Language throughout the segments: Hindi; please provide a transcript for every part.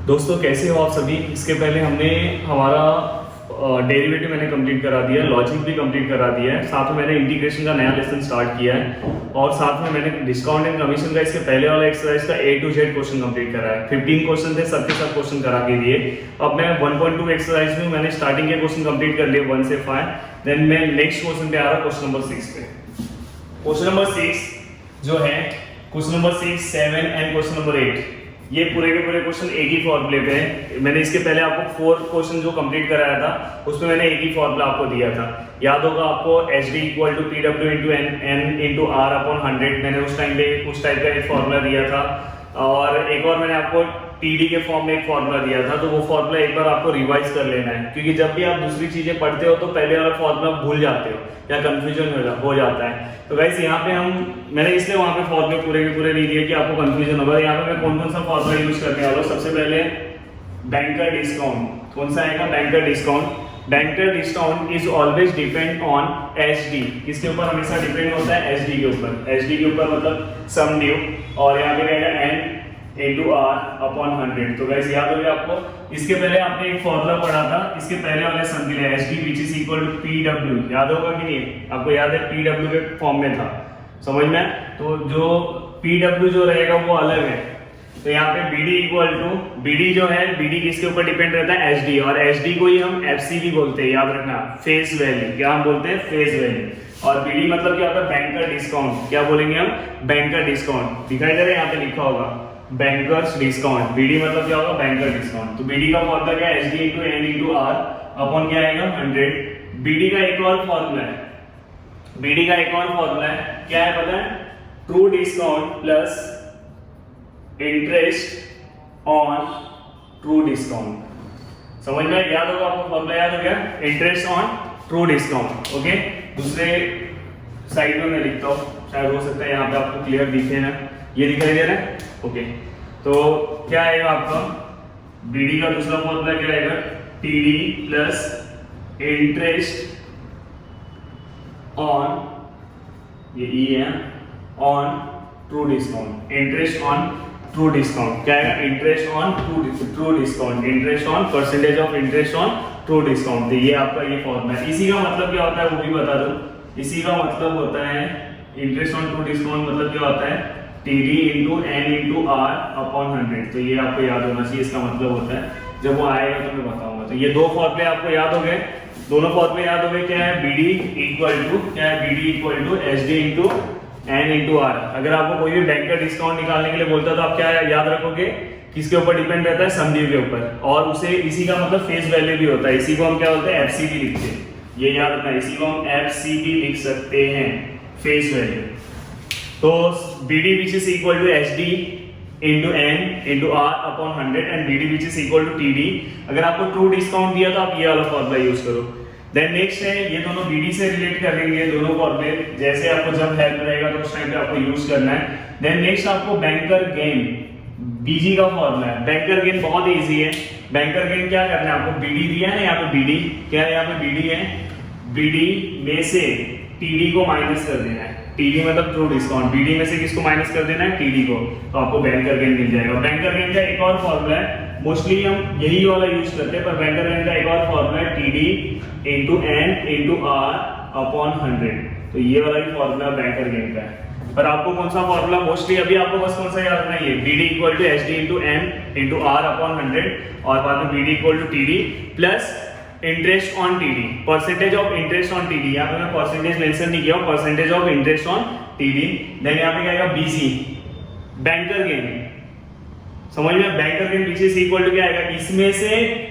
दोस्तों कैसे हो आप सभी। इसके पहले हमने हमारा डेरिवेटिव मैंने कंप्लीट करा दिया है, लॉजिक भी कंप्लीट करा दिया है, साथ में मैंने इंटीग्रेशन का नया लेसन स्टार्ट किया है और साथ में मैंने डिस्काउंट एंड कमीशन का इसके पहले वाला एक्सरसाइज का A to Z question complete करा है। 15 क्वेश्चन थे, सबके सब क्वेश्चन करा के दिए। अब मैं 1.2 एक्सरसाइज में मैंने स्टार्टिंग के क्वेश्चन कंप्लीट कर लिए 1 से 5। देन मैं नेक्स्ट क्वेश्चन पे आ रहा, क्वेश्चन नंबर 6 पे। क्वेश्चन नंबर 6 जो है question number 6, 7 and question number 8, ये पूरे के पूरे क्वेश्चन एक ही फॉर्मूले पे हैं। मैंने इसके पहले आपको 4 क्वेश्चन जो कंप्लीट कराया था उसमें मैंने एक ही फॉर्मूला आपको दिया था, याद होगा आपको। HD = PW × N × R/100 मैंने उस टाइम पे उस टाइप का एक फॉर्मूला दिया था। और एक और मैंने आपको TD के फॉर्म में एक फॉर्मूला दिया था, तो वो फॉर्मूला एक बार आपको रिवाइज कर लेना है, क्योंकि जब भी आप दूसरी चीजें पढ़ते हो तो पहले वाला फॉर्मूला भूल जाते हो या कंफ्यूजन हो जाता है। तो गाइस यहाँ पे मैंने इसलिए वहाँ पे फॉर्मूले पूरे के पूरे नहीं दिए कि आपको कंफ्यूजन होगा। यहाँ पे मैं कौन कौन सा फॉर्मूला यूज करने वाला हूँ। सबसे पहले बैंकर डिस्काउंट, कौन सा आएगा, banker discount. Banker discount is always depend on HD, किसके ऊपर हमेशा डिपेंड होता है, SD के ऊपर। SD के ऊपर मतलब सम ड्यू, और यहाँ पे रहेगा N × R/100। तो गाइस याद हो गया आपको। इसके पहले आपने एक फॉर्मूला पढ़ा था इसके पहले वाले सम के लिए, SD = PW, याद होगा कि नहीं, आपको याद है PW के फॉर्म में था, समझ में। तो जो PW जो रहेगा वो अलग है। तो यहाँ पे BD जो है, BD किसके ऊपर डिपेंड रहता है, SD, और SD को ही हम FC भी बोलते हैं, याद रखना, फेस वैल्यू। क्या हम बोलते हैं, फेस वैल्यू। और BD मतलब क्या होता है, बैंकर डिस्काउंट। क्या बोलेंगे हम, बैंकर डिस्काउंट। दिखाई दे रहा है, यहाँ पे लिखा होगा बैंकर्स डिस्काउंट। BD मतलब क्या होगा, बैंकर डिस्काउंट। तो BD का फॉर्मूला क्या है, SD × N × R अपॉन क्या आएगा, 100। BD का एक और फॉर्मूला है, BD का एक और फॉर्मूला है, क्या है पता है, true discount plus interest on true discount. समझ में, याद होगा आपको, फॉर्मूला याद हो गया, interest on true discount. Okay, दूसरे साइड में मैं लिखता हूँ, शायद हो सकता है यहाँ पे आपको क्लियर दिखे ना, ये दिखाई दे रहा है। ओके, तो क्या आएगा आपका, BD का दूसरा फॉर्मूला क्या आएगा, TD प्लस इंटरेस्ट ऑन, ये E है, on true discount. Interest on true discount क्या है, interest on true discount, interest on percentage of interest on true discount. ये आपका ये फॉर्मूला है। इसी का मतलब क्या होता है वो भी बता दूं। इसी का मतलब होता है इंटरेस्ट ऑन ट्रू डिस्काउंट, मतलब क्या होता है, TD × N × R/100। तो ये आपको याद होना चाहिए, इसका मतलब होता है, जब वो आएगा तो मैं बताऊंगा। तो ये दो फॉर्मूले आपको याद हो गए, दोनों फॉर्मूले याद हो गए। क्या है, BD = SD × N × R। अगर आपको कोई भी बैंकर डिस्काउंट निकालने के लिए बोलता है तो आप क्या याद रखोगे, किसके ऊपर डिपेंड रहता है, सम ड्यू के ऊपर, और उसे इसी का मतलब फेस वैल्यू भी होता है। इसी को हम क्या बोलते हैं, FCB लिखते हैं, ये याद रखना, इसी को हम FCB लिख सकते हैं, फेस वैल्यू। तो BD = SD × N × R/100 and BD = TD। अगर आपको ट्रू डिस्काउंट दिया तो आप ये वाला फॉर्मूला यूज करो। देन नेक्स्ट है, ये दोनों BD से रिलेट करेंगे, दोनों फॉर्मूले, जैसे आपको जब हेल्प रहेगा तो उस टाइम पे आपको यूज करना है। देन नेक्स्ट आपको बैंकर गेन, BG का फॉर्मूला है। बैंकर गेन बहुत इजी है। बैंकर गेन क्या करना है आपको, BD दिया है यहाँ पे, BD क्या है, यहाँ पे BD है, BD में से TD को माइनस कर देना है। TD मतलब ट्रू डिस्काउंट, BD में से किसको माइनस कर देना है, TD को, तो आपको बैंकर गेन मिल जाएगा। बैंकर गेन का एक और फॉर्मूला है, मोस्टली हम यही वाला यूज करते हैं, पर बैंकर गेन का एक और फॉर्मूला है, TD × N × R/100। तो ये वाला ही फॉर्मूला बैंकर गेन का है। पर आपको कौन सा फॉर्मूला, मोस्टली अभी आपको बस कौन सा याद रखना है, BD = SD × N × R/100, और बाद में BD = TD plus interest on TD, percentage of interest on TD। यहाँ पे मैं परसेंटेज मेंशन नहीं किया, percentage of interest on TD। Then यहाँ पे क्या आएगा, BC, बैंकर गेन। समझ में, बैंकर गेन BC = क्या आएगा, इसमें से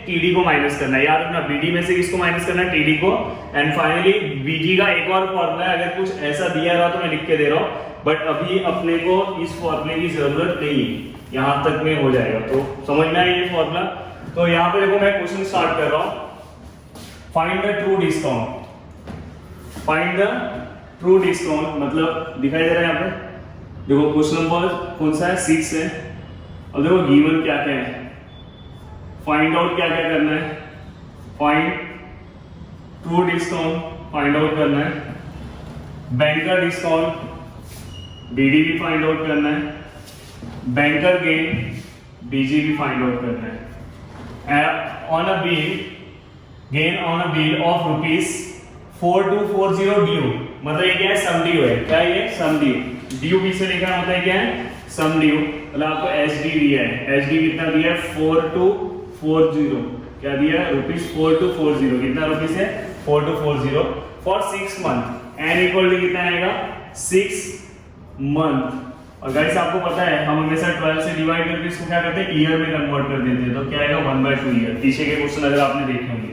TD को माइनस करना है, याद रखना, BD में से किसको माइनस करना है, TD को। एंड फाइनली BG का एक और फॉर्मूला है, अगर कुछ ऐसा दिया रहा तो मैं लिख के दे रहा हूँ, बट अभी अपने को इस फॉर्मूले की जरूरत नहीं, यहाँ तक में हो जाएगा। तो समझ में आया ये फॉर्मूला। तो यहाँ पे देखो मैं क्वेश्चन स्टार्ट कर रहा हूँ, find the true discount. Find the true discount मतलब दिखाई दे रहा है यहाँ पे, देखो क्वेश्चन नंबर कौन सा है, 6 है। अब देखो गिवन क्या क्या है, फाइंड आउट क्या क्या करना है, find true discount find out करना है, बैंकर डिस्काउंट BD भी फाइंड आउट करना है, बैंकर गेन बीजी भी फाइंड आउट करना है। On a bill, gain on a bill of ₹4240 due, मतलब ये क्या है, सम ड्यू है। क्या ये सम ड्यू, ड्यू पीछे लिखा होता है क्या है, सम ड्यू, मतलब आपको एचडी दिया है, एचडी कितना दिया है 4240, क्या दिया है ₹4240, कितना रुपीस है 4240 for 6 month, N equal to कितना आएगा 6 मंथ। और गाइस आपको पता है हम हमेशा 12 से डिवाइड करके इसको क्या करते हैं, ईयर में कन्वर्ट कर देते हैं, तो क्या आएगा 1/2 ईयर, पीछे के क्वेश्चन अगर आपने देखे होंगे।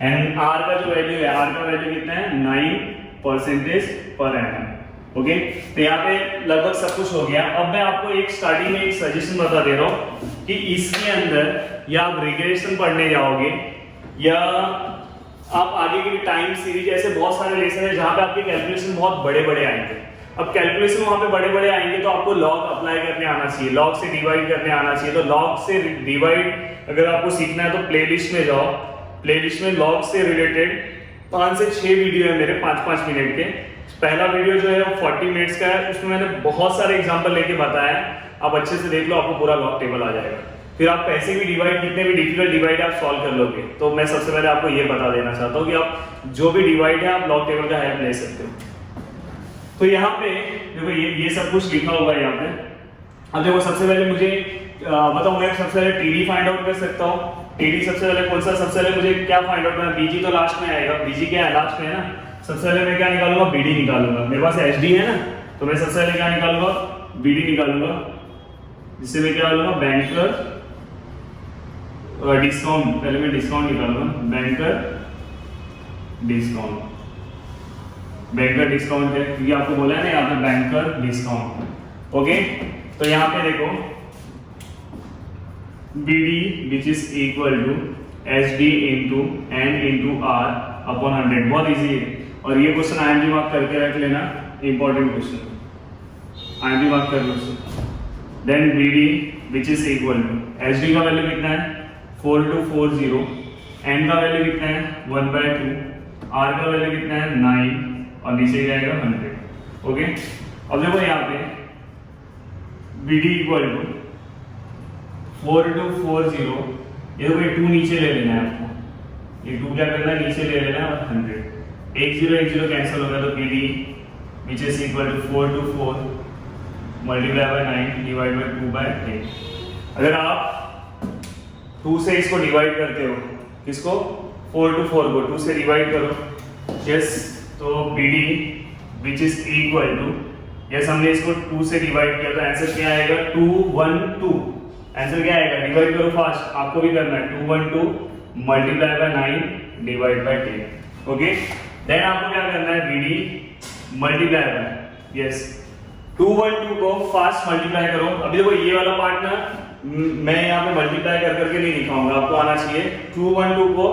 एंड आर का जो वैल्यू है, आर का वैल्यू कितना है 9% पर एनम। ओके, तो यहाँ पे लगभग सब कुछ हो गया। अब मैं आपको एक स्टार्टिंग में एक सजेशन बता दे रहा हूँ कि इसके अंदर या आप रिग्रेशन पढ़ने जाओगे या आप आगे की टाइम सीरीज, ऐसे बहुत सारे लेसन है जहाँ पे आपके कैलकुलेशन बहुत बड़े बड़े आएंगे। अब कैलकुलेशन वहाँ पे बड़े बड़े आएंगे तो आपको लॉग अप्लाई करने आना चाहिए, लॉग से डिवाइड करने आना चाहिए। तो लॉग से डिवाइड अगर आपको सीखना है तो प्लेलिस्ट में जाओ, प्लेलिस्ट में लॉग से रिलेटेड 5 से 6 वीडियो है मेरे 5-5 मिनट के। पहला वीडियो जो है वो 40 मिनट्स का है, उसमें मैंने बहुत सारे एग्जांपल लेके बताया, आप अच्छे से देख लो, आपको पूरा लॉग टेबल आ जाएगा। फिर आप पैसे भी डिवाइड, कितने भी डिफिकल्ट डिवाइड आप सॉल्व कर लोगे। तो मैं सबसे पहले आपको ये बता देना चाहता हूँ कि आप जो भी डिवाइड है आप लॉग टेबल का हेल्प ले सकते हो। तो यहाँ पे देखो ये सब कुछ लिखा होगा यहाँ पे। अब देखो सबसे पहले मुझे बताओ, मैं सबसे पहले टीडी फाइंड आउट कर सकता हूँ। टीडी सबसे पहले कौन सा, सबसे पहले मुझे क्या फाइंड आउट करना, बीजी तो लास्ट में आएगा, बीजी क्या है लास्ट में है ना। सबसे पहले मैं क्या निकालूंगा, बीडी निकालूंगा, मेरे पास एचडी है ना, तो मैं सबसे पहले क्या निकालूंगा, बीडी निकालूंगा, जिससे मैं क्या करूंगा, बैंकर डिस्काउंट, पहले मैं डिस्काउंट निकालूंगा, बैंकर डिस्काउंट, बैंकर डिस्काउंट है क्योंकि आपको बोला है ना यहाँ पे बैंकर डिस्काउंट। ओके, तो यहाँ पे देखो BD which is equal to HD into N into R upon 100, बहुत इजी है। और ये क्वेश्चन आईएमपी मार्क करके रख लेना, इंपॉर्टेंट क्वेश्चन, आईएमपी मार्क कर लो। Then BD which is equal to, HD का वैल्यू कितना है 4240, एन का वैल्यू कितना है 1/2, आर का वैल्यू कितना है 9 और नीचे जाएगा 100। ओके, अब देखो यहाँ पे बीडी इक्वल टू 4240, ये 2 नीचे ले लेना है आपको, ये 2 क्या करना है नीचे ले लेना है और 100, 1 0 कैंसिल हो गया, तो BD which is equal to 424 multiply by 9 divide by 2/8। अगर आप 2 से इसको डिवाइड करते हो, किसको 4 to 4 को 2 से डिवाइड करो, यस, तो BD which is equal to, yes हमने इसको 2 से डिवाइड किया तो आंसर क्या आएगा 212, आंसर क्या आएगा, डिवाइड करो फास्ट, आपको भी करना है 212 multiply by 9 divide by 10। Okay, then आपको क्या करना है, बीडी मल्टीप्लाई बाय, यस 212 को फास्ट मल्टीप्लाई करो। अभी देखो ये वाला पार्ट ना मैं यहाँ पे मल्टीप्लाई कर करके नहीं लिखाऊंगा, आपको आना चाहिए। 212 को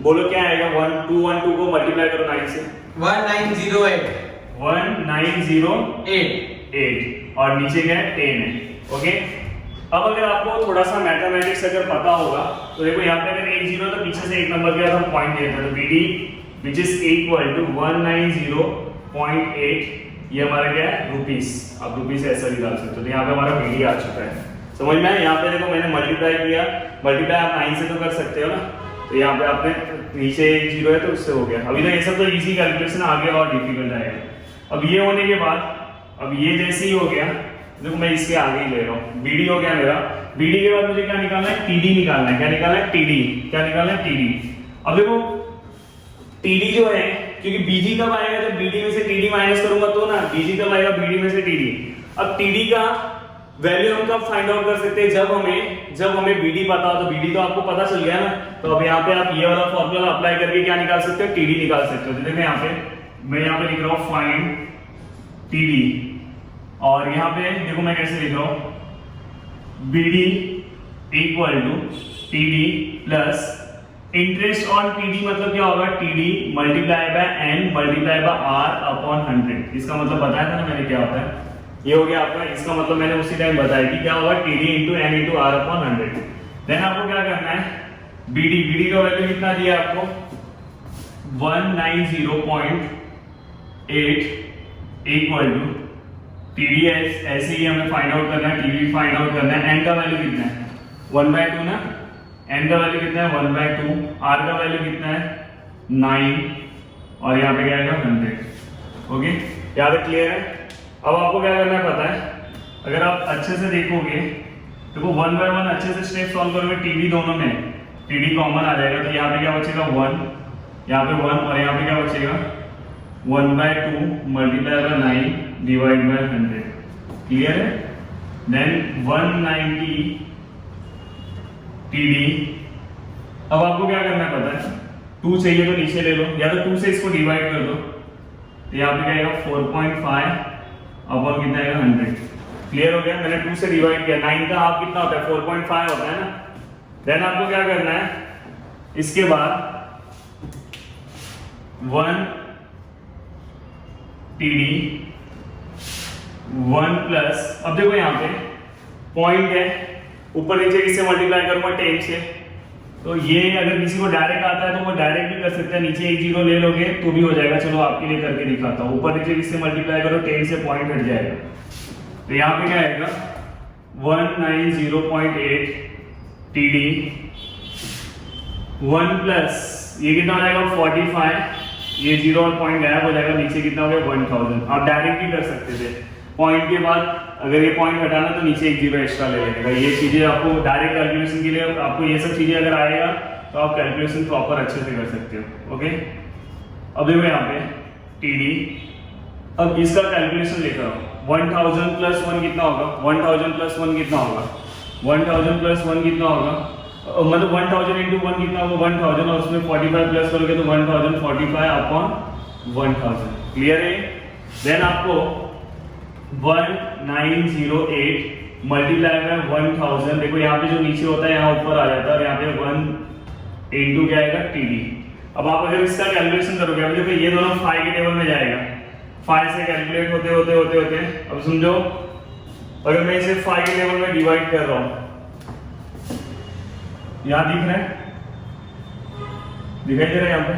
बोलो क्या आएगा, 212 को मल्टीप्लाई करो 9 से, 1908 और नीचे क्या है 10 है। ओके, अब अगर आपको थोड़ा सा मैथमेटिक्स अगर पता होगा तो देखो यहाँ पे अगर 1 0 तो पीछे से एक नंबर के बाद हम पॉइंट देते हैं, तो BD which is equal to 190.8, ये हमारा क्या है रुपीस, आप रुपीस ऐसा भी डाल सकते हो। तो यहाँ पे हमारा बीडी आ चुका है, समझ में आया। यहाँ पे देखो मैंने मल्टीप्लाई किया, मल्टीप्लाई आप 9 से तो कर सकते हो ना, तो यहाँ पे आपने नीचे 1 0 है तो उससे हो गया। अभी तो ये सब तो इजी कैलकुलेशन, आगे और डिफिकल्ट आएगा। अब ये होने के बाद, अब ये जैसे ही हो गया, देखो मैं इसके आगे ही ले रहा हूँ, बीडी हो गया मेरा। बीडी के बाद मुझे क्या निकालना है, टीडी निकालना है। क्या निकालना है, टीडी, क्या निकालना है, टीडी। अब देखो टीडी जो है, क्योंकि बीजी कब आएगा, जब बीडी में से टीडी माइनस करूंगा तो ना, बीजी कब आएगा, बीडी में से टीडी। अब टीडी का वैल्यू हम कब फाइंड आउट कर सकते हैं, जब हमें बीडी पता हो। तो बीडी तो आपको पता चल गया ना, तो अब यहाँ पे आप ये वाला फॉर्मूला अप्लाई करके क्या निकाल सकते हो, टीडी निकाल सकते हो। तो देखो यहाँ पे मैं यहाँ पे लिख रहा हूँ फाइंड टीडी, और यहाँ पे देखो मैं कैसे लिख रहा हूँ, BD equal to TD plus interest on TD, मतलब क्या होगा, TD multiply by N multiply by R upon 100। इसका मतलब बताया था ना मैंने क्या होता है, ये हो गया आपका। इसका मतलब मैंने उसी टाइम बताया कि क्या होगा, TD into N into R upon 100। Then आपको क्या करना है, बीडी, बीडी का वैल्यू कितना दिया आपको 190.8 इक्वल टू टीडी, ऐसे ही हमें फाइंड आउट करना है, टीडी फाइंड आउट करना है। एन का वैल्यू कितना है 1/2 ना, n का वैल्यू कितना है 1/2, r का वैल्यू कितना है 9 और यहाँ पे क्या आएगा 100। ओके, यहाँ पे क्लियर है। अब आपको क्या करना है पता है, अगर आप अच्छे से देखोगे तो 1 by 1 अच्छे से स्टेप सॉल्व करोगे, टीडी दोनों में टीडी कॉमन आ जाएगा, तो यहाँ पे क्या बचेगा 1, यहाँ पे 1 और यहाँ पे क्या बचेगा 1/2 multiply by 9 divide by 100। Clear है। Then 190 TD. अब आपको क्या करना है पता है, 2 चाहिए तो नीचे ले लो, या तो 2 से इसको डिवाइड कर दो, तो यहाँ पे क्या आएगा 4.5 अपॉन कितना आएगा 100। क्लियर हो गया। मैंने 2 से डिवाइड किया, 9 का हाफ कितना होता है 4.5 होता है ना। देन आपको क्या करना है, इसके बाद 1 टीडी 1 प्लस, अब देखो यहाँ पे पॉइंट है, ऊपर नीचे किससे मल्टीप्लाई करूंगा 10 से, तो ये अगर किसी को डायरेक्ट आता है तो वो डायरेक्ट भी कर सकते हैं, नीचे एक जीरो ले लोगे तो भी हो जाएगा। चलो आपके लिए करके दिखाता हूँ, ऊपर नीचे किससे मल्टीप्लाई करो 10 से, पॉइंट हट जाएगा, तो यहाँ पे क्या आएगा 190.8 टीडी 1 प्लस ये कितना हो जाएगा 45, ये जीरो और पॉइंट गायब हो जाएगा, नीचे कितना हो गया 1000। आप डायरेक्ट भी कर सकते थे, पॉइंट के बाद अगर ये पॉइंट हटाना तो नीचे एक जीरो एक्स्ट्रा ले लेगा। ये चीजें आपको डायरेक्ट कैलकुलेशन के लिए, आपको ये सब चीजें अगर आएगा तो आप कैलकुलेशन प्रॉपर अच्छे से कर सकते हो। ओके, अब देखो यहाँ पे टीडी, अब इसका कैलकुलेशन लेकर आओ, 1000 प्लस 1 कितना होगा, 1000 प्लस 1 कितना होगा, 1000 प्लस 1 कितना होगा, मतलब 1000 इंटू 1 कितना होगा 1000, और उसमें 45 प्लस करोगे तो 1045 अपॉन 1000। क्लियर है। देन आपको 1908 मल्टीप्लाई बाय 1000, देखो यहाँ पे जो नीचे होता है यहाँ ऊपर आ जाता है, और यहाँ पे 1 इंटू क्या आएगा टीडी। अब आप अगर इसका कैलकुलेशन करोगे, अब देखो ये दोनों फाई के टेबल में जाएगा, फाई से कैलकुलेट होते होते होते होते, अब समझो अगर मैं इसे फाई के टेबल में डिवाइड कर रहा हूँ, यहाँ दिख रहा है, दिखाई दे रहा है यहाँ पे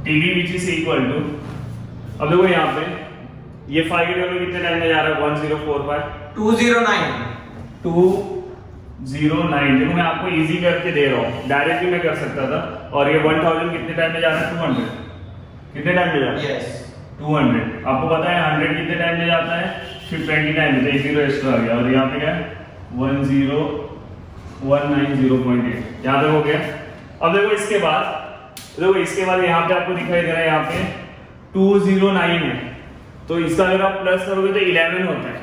TD which is equal to, अब देखो यहाँ पे ये 5 के टेबल में कितने टाइम में जा रहा है 1045 209। देखो मैं आपको इजी करके दे रहा हूँ, डायरेक्ट भी मैं कर सकता था। और ये 1000 कितने टाइम में जा रहा है 200, कितने टाइम में जा रहा है 200। आपको पता है 100 कितने टाइम में जाता है, फिर 20 टाइम में, एक जीरो एक्स्ट्रा आ गया, और यहाँ पे क्या है 190.8, यहाँ तक हो गया। अब देखो इसके बाद, देखो इसके बाद यहाँ पे आपको दिखाई दे रहा है यहाँ पे 209 है, तो इसका अगर आप प्लस करोगे तो 11 होता है,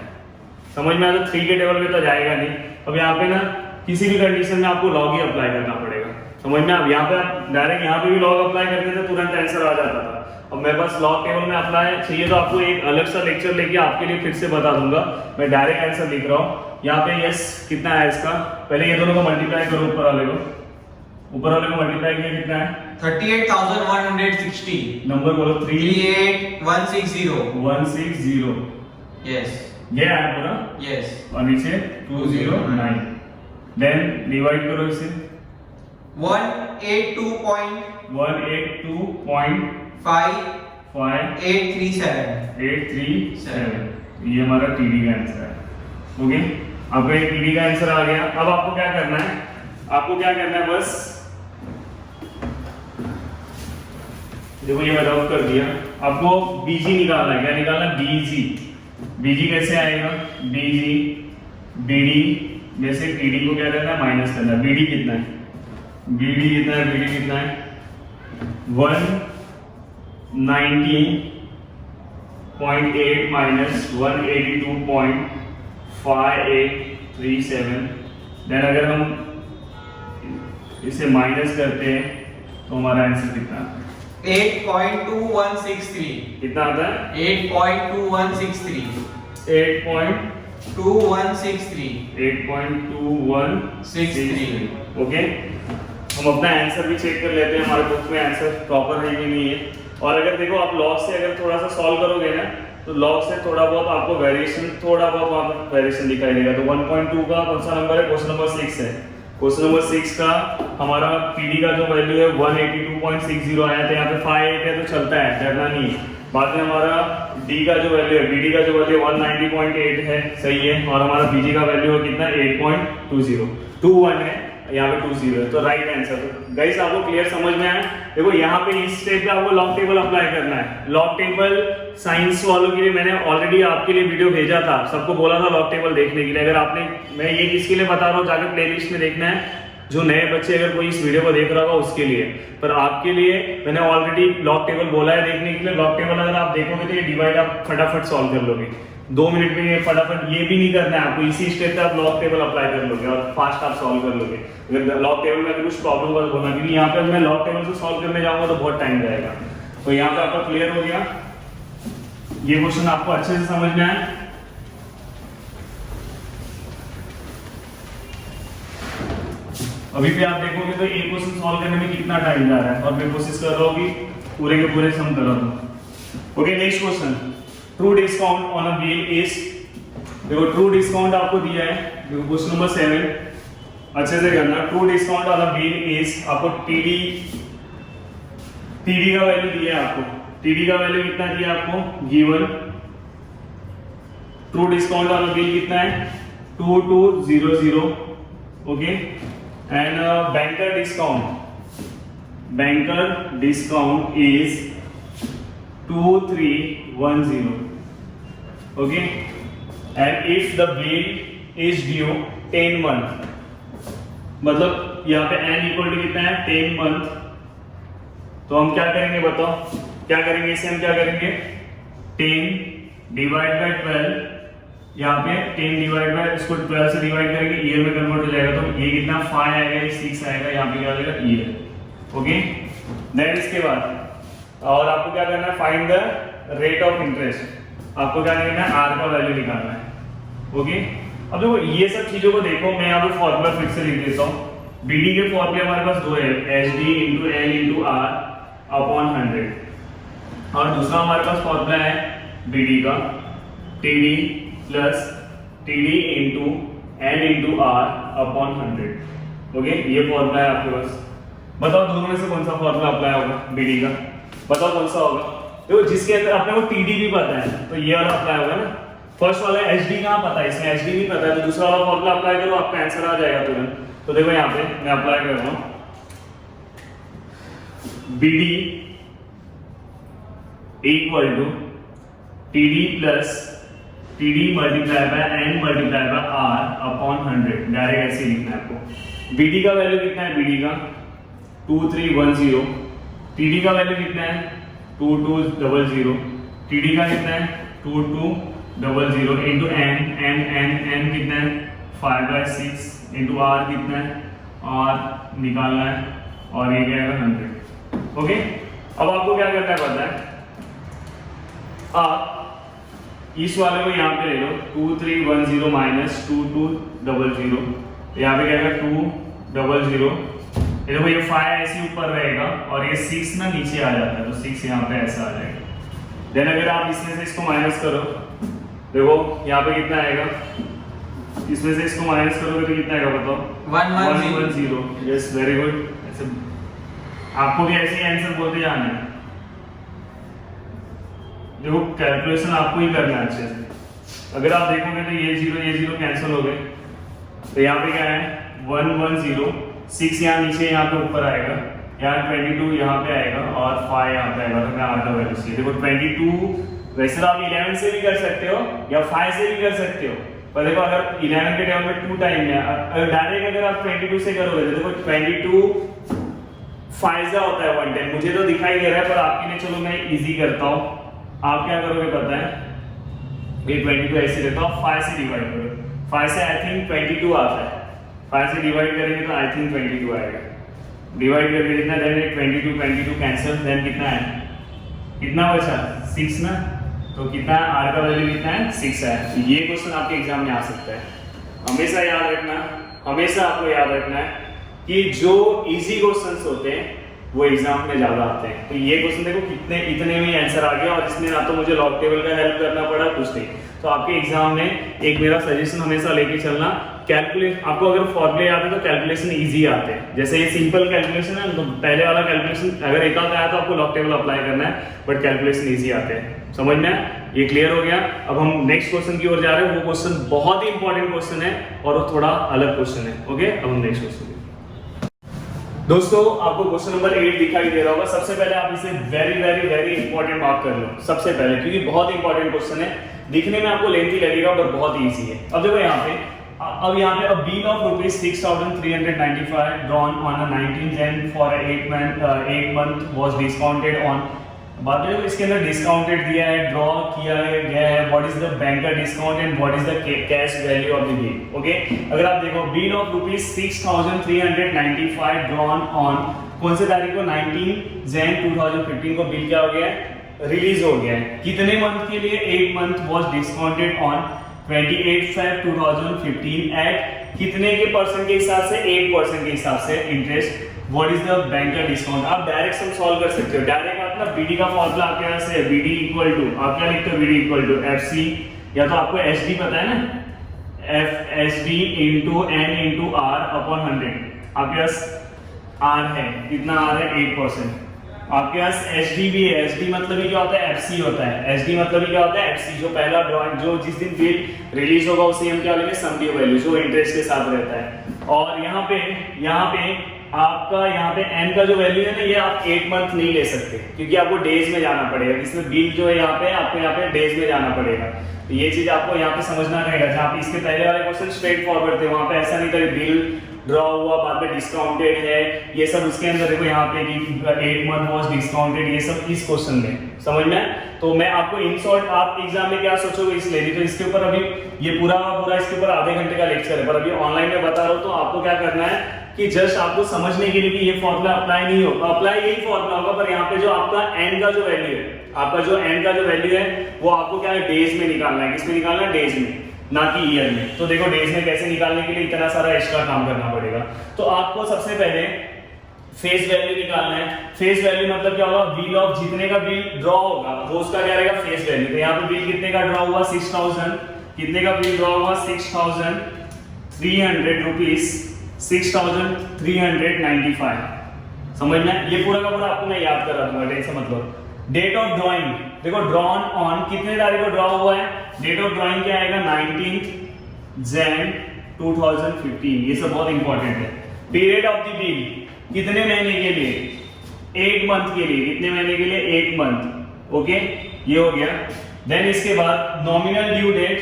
समझ में आया। तो 3 के टेबल पे तो जाएगा नहीं। अब यहाँ पे ना किसी भी कंडीशन में आपको लॉग ही अप्लाई करना पड़ेगा, समझ में। अब यहाँ पे आप डायरेक्ट यहाँ पे भी लॉग अप्लाई करते थे तुरंत आंसर आ जाता था। अब मेरे पास लॉग टेबल में अप्लाई चाहिए तो आपको एक अलग सा लेक्चर लेके आपके लिए फिर से बता दूंगा। मैं डायरेक्ट आंसर लिख रहा हूँ यहाँ पे। यस, कितना है इसका, पहले ये दोनों को मल्टीप्लाई करो, ऊपर वाले को मल्टीप्लाई किया कितना है 38,160। नंबर बोलो 38,160। यस, ये आया पूरा। यस, और नीचे 209। देन डिवाइड करो इसे 182.5837। ये हमारा टीडी का आंसर है। ओके, आपका ये टीडी का आंसर आ गया। अब आपको क्या करना है, बस देखो ये मैंने आउट कर दिया। आपको बीजी निकालना है। क्या निकालना है? बीजी कैसे आएगा? बीडी में से टीडी को क्या करना है? माइनस करना है। बीडी कितना है? बीडी कितना है 190.8 माइनस 182.5837। देन अगर हम इसे माइनस करते हैं तो हमारा आंसर कितना आता है? 8.2163। कितना आता है? 8.2163। 8.2163। ओके, हम अपना आंसर भी चेक कर लेते हैं, हमारे बुक में आंसर प्रॉपर है कि नहीं है। और अगर देखो आप लॉग से अगर थोड़ा सा सॉल्व करोगे ना, तो लॉग से थोड़ा बहुत आपको वेरिएशन दिखाई देगा। तो 1.2 का कौन सा नंबर है? क्वेश्चन नंबर 6 है। क्वेश्चन नंबर 6 का हमारा पीडी का जो वैल्यू है 182.60 आया था। यहाँ पे 58 है तो चलता है, डरना नहीं है। बाद में हमारा डी का जो वैल्यू है, बीडी का जो वैल्यू 190.8 है, सही है। और हमारा बीजी का वैल्यू है कितना? 8.20। 2 1 है, यहाँ पे 2 0 है, तो राइट आंसर। गाइस आपको क्लियर समझ में आया? देखो यहाँ पे इस स्टेप पे आपको लॉग टेबल अप्लाई करना है। लॉग टेबल साइंस वालों के लिए मैंने ऑलरेडी आपके लिए वीडियो भेजा था, सबको बोला था लॉग टेबल देखने के लिए। अगर आपने, मैं ये किसके लिए बता रहा हूँ, जाकर प्लेलिस्ट में देखना है, जो नए बच्चे अगर कोई इस वीडियो को देख रहा होगा उसके लिए। पर आपके लिए मैंने ऑलरेडी लॉग टेबल बोला है देखने के लिए। लॉग टेबल अगर आप देखोगे तो ये डिवाइड आप फटाफट सॉल्व कर लोगे 2 मिनट में। ये फटाफट, ये भी नहीं करना है आपको, इसी स्टेप पे आप लॉग टेबल अप्लाई कर लोगे और फास्ट आप सॉल्व कर लोगे। अगर लॉग टेबल में अगर कुछ प्रॉब्लम होगा तो बोलना, क्योंकि यहाँ पे मैं लॉग टेबल से सॉल्व करने जाऊंगा तो बहुत टाइम जाएगा। तो यहाँ पे आपका क्लियर हो गया, ये क्वेश्चन आपको अच्छे से समझ में आया। अभी भी आप देखोगे तो एक क्वेश्चन सॉल्व करने में कितना टाइम जा रहा है, और मैं कोशिश कर रहा हूँ कि पूरे के पूरे सम करा दूं। Okay, next question, true discount on a bill is. देखो ट्रू डिस्काउंट आपको दिया है, देखो क्वेश्चन नंबर 7 अच्छे से करना। True discount on a bill is, आपको टीडी का वैल्यू दिया है। आपको टीडी का वैल्यू कितना दिया आपको, given. True discount on a bill कितना है, 2200। Okay, and banker discount is 2310. Okay, and if the bill is due 10 month, मतलब यहाँ पे n इक्वल टू कितना है, 10 मंथ। तो हम क्या करेंगे बताओ, क्या करेंगे इसे, हम क्या करेंगे, 10 डिवाइड बाय 12, यहाँ पे 10 डिवाइड बाय, इसको 12 से डिवाइड करेंगे, ईयर में कन्वर्ट हो जाएगा। तो ये कितना 5 आएगा, ये 6 आएगा, यहाँ पे क्या आ जाएगा, ईयर। ओके, देन इसके बाद और आपको क्या करना है, find the rate of interest. आपको क्या करना है, आर का वैल्यू निकालना है। ओके, अब देखो ये सब चीजों को देखो, मैं यहाँ पे फॉर्मूला फिर से लिख देता हूँ। बीडी के फॉर्मूले हमारे पास दो है, H D into L into R upon 100, और दूसरा हमारे पास फॉर्मूला है बीडी का, T D plus T D into N into R upon 100। Okay, ये फॉर्मूला है आपके पास। बताओ दोनों में से कौन सा फॉर्मूला अप्लाई होगा बीडी का, बताओ कौन सा होगा। देखो जिसके अंदर अपने को टीडी भी पता है तो ये वाला अप्लाई होगा ना। फर्स्ट वाला एचडी कहाँ पता है, इसमें एचडी नहीं पता है, तो दूसरा वाला फॉर्मूला अप्लाई करो, आपका आंसर आ जाएगा तुरंत। तो देखो यहाँ पे मैं अप्लाई कर रहा हूँ, BD equal to TD plus TD multiply by N multiply by R upon 100। Direct ऐसे लिखना है आपको। बीडी का वैल्यू कितना है, बीडी का 2310, टीडी का वैल्यू कितना है 2200, टीडी का कितना है 2200 इंटू एन, एन कितना है 5/6 इंटू आर कितना है, आर निकालना है, और ये क्या है 100। ओके, अब आपको क्या करना है पता है, आप इस वाले को यहाँ पे ले लो, 2310 माइनस 2200, यहाँ पे क्या है 200। देखो ये 5 ऐसे ऊपर रहेगा और ये 6 ना नीचे आ जाता है, तो 6 यहाँ पे ऐसा आ जाएगा। देन अगर आप इसमें से इसको माइनस करो, देखो यहाँ पे कितना आएगा, इसमें से इसको माइनस करोगे तो कितना आएगा बताओ, 110। Yes, very good. ऐसे आपको भी ऐसे ही आंसर बोलते जाना है। देखो कैलकुलेशन आपको ही करना है अच्छे से। अगर आप देखोगे तो ये जीरो कैंसिल हो गए, तो यहाँ पे क्या है 110, 6 यहाँ नीचे यहाँ पे ऊपर आएगा, यहाँ 22 यहाँ पे आएगा, और 5 यहाँ पे आएगा। तो मैं आधा वैल्यू से देखो 22, वैसे तो आप 11 से भी कर सकते हो या 5 से भी कर सकते हो, पर देखो अगर 11 के टाइम में 2 टाइम है, अगर डायरेक्ट अगर आप 22 से करोगे तो देखो 22 5 होता है 110। मुझे तो दिखाई दे रहा है, पर आपके लिए चलो मैं इजी करता हूँ। आप क्या करोगे पता है, ये 22 ऐसे रहता है, 5 से डिवाइड करो, 5 से आई थिंक 22 आता है, 5 से डिवाइड करेंगे तो आई थिंक 22 आएगा। डिवाइड करके कितना, देन 22 कैंसिल, देन कितना है, कितना बचा 6 ना, तो कितना है आर का वैल्यू कितना है 6 है। तो ये क्वेश्चन आपके एग्जाम में आ सकता है। हमेशा याद रखना, हमेशा आपको याद रखना है कि जो इजी क्वेश्चंस होते हैं वो एग्जाम में ज्यादा आते हैं। तो ये क्वेश्चन देखो कितने, इतने में आंसर आ गया, और इसमें ना तो मुझे लॉग टेबल का हेल्प करना पड़ा, कुछ नहीं। तो आपके एग्जाम में एक मेरा सजेशन हमेशा लेके चलना, कैलकुलेट, आपको अगर फॉर्मूले आते हैं तो कैलकुलेशन इजी आते हैं। जैसे ये सिंपल कैलकुलेशन है, तो पहले वाला कैलकुलेशन अगर एक आधा आया तो आपको लॉग टेबल अप्लाई करना है, बट कैलकुलेशन इजी आते हैं। समझ में आया? ये क्लियर हो गया। अब हम नेक्स्ट क्वेश्चन की ओर जा रहे हैं। वो क्वेश्चन बहुत ही इंपॉर्टेंट क्वेश्चन है और वो थोड़ा अलग क्वेश्चन है। ओके, अब हम नेक्स्ट क्वेश्चन। दोस्तों आपको क्वेश्चन नंबर 8 दिखाई दे रहा होगा। सबसे पहले आप इसे very very very important mark कर लो सबसे पहले, क्योंकि बहुत इंपॉर्टेंट क्वेश्चन है। दिखने में आपको लेंथी लगेगा पर बहुत ईजी है। अब देखो यहाँ पे a bill of rupees 6,395 drawn on a 19 Jan for 8 month was discounted on। बात है इसके अंदर डिस्काउंटेड दिया है, ड्रॉ किया गया है, what is the banker discount and what is the cash value of the bill. Okay, अगर आप देखो bill of rupees 6,395 drawn on कौन से तारीख को 19 जैन 2015 को बिल क्या हो गया है, रिलीज हो गया है। कितने मंथ के लिए, 8 month was discounted on 28 Feb 2015 at कितने के परसेंट के हिसाब से, 8% के हिसाब से interest. What is the banker discount. आप डायरेक्ट सम सॉल्व कर सकते हो। डायरेक्ट आप ना बीडी का फॉर्मूला आपके यहाँ से बीडी इक्वल टू, आप क्या लिखते हो, बीडी इक्वल टू एफसी, या तो आपको एसडी पता है ना, F S D into N into R upon 100। आपके पास आर है, कितना आर है, 8%। आपके पास एसडी भी है। एसडी मतलब ही क्या होता है, एफसी होता है। एसडी मतलब ही क्या होता है, एफसी। जो पहला ड्रॉइंग जो जिस दिन बिल रिलीज होगा उसे हम क्या लेंगे, सम ड्यू वैल्यू, जो इंटरेस्ट के साथ रहता है। और यहाँ पे आपका यहाँ पे एन का जो वैल्यू है ना, ये आप 8 मंथ नहीं ले सकते, क्योंकि आपको डेज में जाना पड़ेगा। इसमें बिल जो है यहाँ पे आपको यहाँ पे डेज में जाना पड़ेगा। तो ये चीज आपको यहाँ पे समझना रहेगा। जहाँ पे इसके पहले वाले क्वेश्चन स्ट्रेट फॉरवर्ड थे, वहां पे ऐसा नहीं था कि बिल ड्रॉ हुआ बाद में डिस्काउंटेड है, ये सब उसके अंदर देखो यहाँ पे कि 8 मंथ वाज डिस्काउंटेड, ये सब इस क्वेश्चन में समझ में। तो मैं आपको इन शॉर्ट, आप एग्जाम में क्या सोचोगे इसलिए, तो इसके ऊपर अभी ये पूरा इसके ऊपर आधे घंटे का लेक्चर है, पर अभी ऑनलाइन में बता रहा हूँ। तो आपको क्या करना है कि जस्ट आपको समझने के लिए कि ये फॉर्मूला अप्लाई नहीं होगा, अप्लाई यही फॉर्मूला होगा, पर यहाँ पे जो आपका एन का जो वैल्यू है, आपका जो एन का जो वैल्यू है वो आपको क्या है, डेज में निकालना है। किसमें निकालना है, डेज में, ना कि ईयर में। तो देखो डेज में कैसे निकालने के लिए इतना सारा एक्स्ट्रा काम करना पड़ेगा। तो आपको सबसे पहले फेस वैल्यू निकालना है। फेस वैल्यू मतलब क्या होगा, बिल ऑफ जितने का बिल ड्रॉ होगा वो उसका क्या रहेगा, फेस वैल्यू। तो यहाँ पे बिल कितने का ड्रॉ हुआ, 6,000, कितने का बिल ड्रॉ हुआ, 6,300 रुपीज, 6,395। समझ में, ये पूरा का पूरा आपको मैं याद करा दूंगा, टेंशन मत लो। डेट ऑफ ड्रॉइंग देखो, ड्रॉन ऑन कितने तारीख को ड्रॉ हुआ है, डेट ऑफ ड्रॉइंग क्या आएगा, 19 Jan 2015। ये सब बहुत इंपॉर्टेंट है। पीरियड ऑफ द बिल कितने महीने के लिए, 8 मंथ के लिए। कितने महीने के लिए, 8 मंथ। ओके, ये हो गया। देन इसके बाद nominal due date,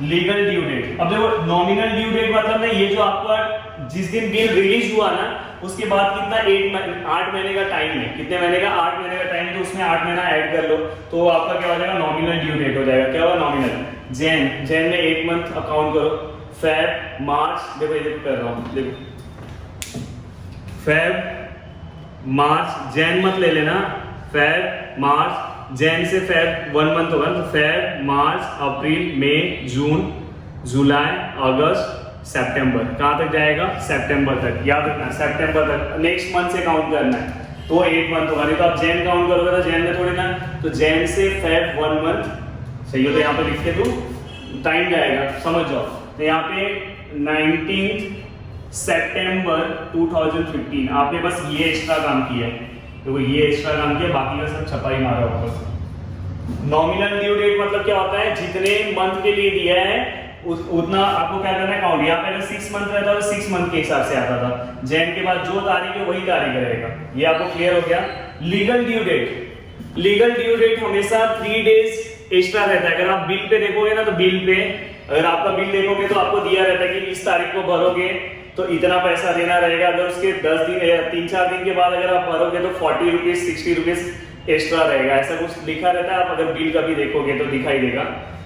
legal due date. अब देखो नॉमिनल ड्यू डेट मतलब ना, ये जो आपका जिस दिन बिल रिलीज हुआ ना उसके बाद कितना, 8 महीने का टाइम है। कितने महीने का, 8 महीने का टाइम, तो उसमें 8 महीना ऐड कर लो तो आपका क्या हो जाएगा, नॉमिनल ड्यू डेट हो जाएगा। क्या होगा, नॉमिनल। जैन में 8 मंथ अकाउंट करो, फेब मार्च, देखो ये कर रहा हूं, देखो फेब मार्च, जैन मत ले लेना, फेब मार्च, जैन से फेब 1 मंथ होगा, तो फेब मार्च अप्रैल मई जून जुलाई अगस्त सितंबर। कहां तक जाएगा, सितंबर तक। याद रखना सितंबर तक, नेक्स्ट मंथ से काउंट करना है तो 8 मंथ होगा। नहीं तो आप जैन काउंट करोगे तो जैन में थोड़ी ना, तो जैन से फेब 1 मंथ, सही हो। तो यहाँ पे लिख के तू टाइम जाएगा, समझ जाओ। तो यहाँ पे 19 सितंबर 2015 आपने बस ये एक्स्ट्रा काम किया है, तो ये एक्स्ट्रा काम किया, बाकी का सब छपाई मारा ऊपर से। नॉमिनल ड्यू डेट मतलब क्या होता है, जितने मंथ के लिए दिया है उतना आपको क्या करना है, काउंट। यहाँ पे अगर 6 मंथ रहता तो 6 मंथ के हिसाब से आता था। जैन के बाद जो तारीख है वही तारीख रहेगा। ये आपको क्लियर हो गया। Legal due date, legal due date हमेशा 3 डेज एक्स्ट्रा रहता है। अगर आप बिल पे देखोगे ना, तो बिल पे अगर आपका बिल देखोगे तो आपको दिया रहता है कि इस तारीख को भरोगे तो इतना पैसा देना रहेगा। अगर उसके 10 दिन या 3-4 दिन के बाद अगर आप भरोगे तो 40 रुपीज 60 रुपीज एक्स्ट्रा रहेगा, ऐसा कुछ लिखा रहता है। आप अगर बिल का भी देखोगे तो दिखाई देगा।